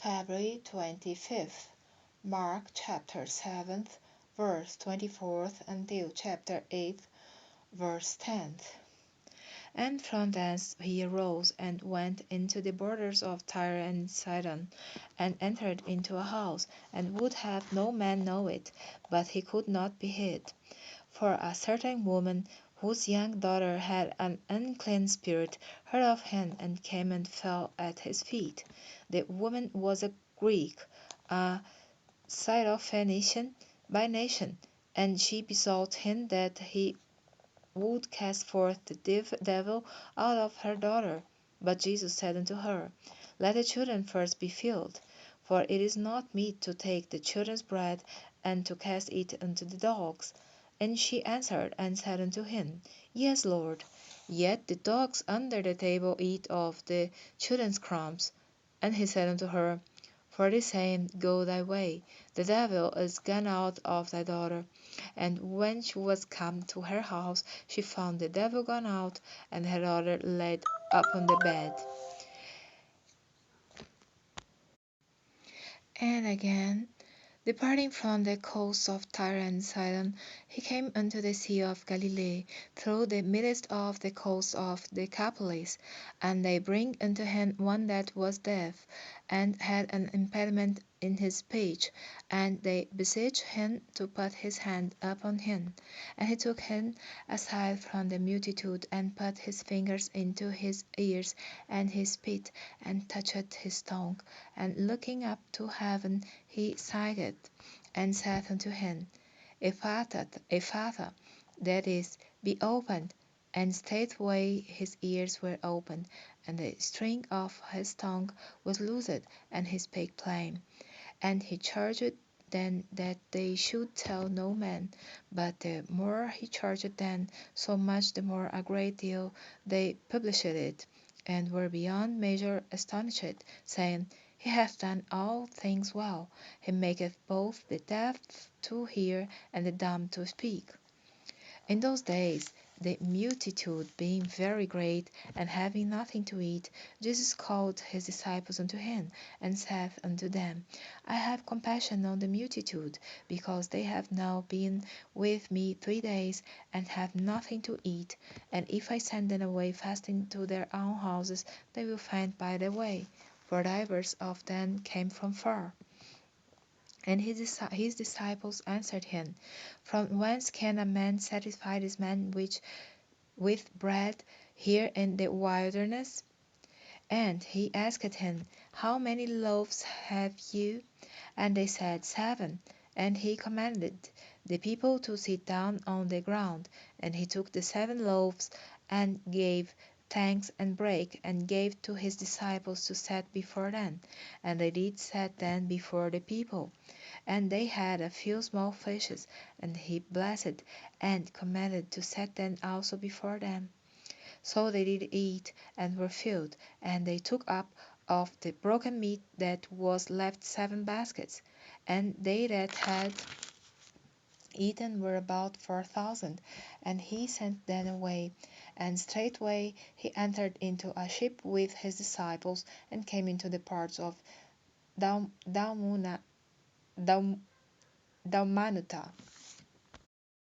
February 25th, Mark chapter 7th, verse 24th until chapter 8th, verse 10th. And from thence he arose and went into the borders of Tyre and Sidon, and entered into a house, and would have no man know it, but he could not be hid. For a certain woman, whose young daughter had an unclean spirit, heard of him, and came and fell at his feet. The woman was a Greek, a Syrophoenician by nation, and she besought him that he would cast forth the devil out of her daughter. But Jesus said unto her, Let the children first be filled, for it is not meet to take the children's bread, and to cast it unto the dogs. And she answered and said unto him, Yes, Lord. Yet the dogs under the table eat of the children's crumbs. And he said unto her, For the same go thy way, the devil is gone out of thy daughter. And when she was come to her house, she found the devil gone out, and her daughter laid upon the bed. And again, departing from the coast of Tyre and Sidon, he came unto the sea of Galilee, through the midst of the coast of Decapolis. And they bring unto him one that was deaf, and had an impediment in his speech, and they beseeched him to put his hand upon him. And he took him aside from the multitude, and put his fingers into his ears, and he spit, and touched his tongue, and looking up to heaven, he sighed, and said unto him, Ephphatha, that is, be opened. And straightway his ears were opened, and the string of his tongue was loosed, and he spake plain. And he charged them that they should tell no man. But the more he charged them, so much the more a great deal they published it, and were beyond measure astonished, saying, He hath done all things well. He maketh both the deaf to hear, and the dumb to speak. In those days, the multitude being very great, and having nothing to eat, Jesus called his disciples unto him, and said unto them, I have compassion on the multitude, because they have now been with me 3 days, and have nothing to eat. And if I send them away fasting to their own houses, they will faint by the way, for divers of them came from far. And his disciples answered him, From whence can a man satisfy this man which with bread here in the wilderness? And he asked him, How many loaves have you? And they said, 7. And he commanded the people to sit down on the ground. And he took the 7 loaves, and gave thanks, and brake, and gave to his disciples to set before them. And they did set them before the people. And they had a few small fishes, and he blessed, and commanded to set them also before them. So they did eat, and were filled, and they took up of the broken meat that was left 7 baskets. And they that had eaten were about 4,000. And he sent them away. And straightway he entered into a ship with his disciples, and came into the parts of Dalmanutha.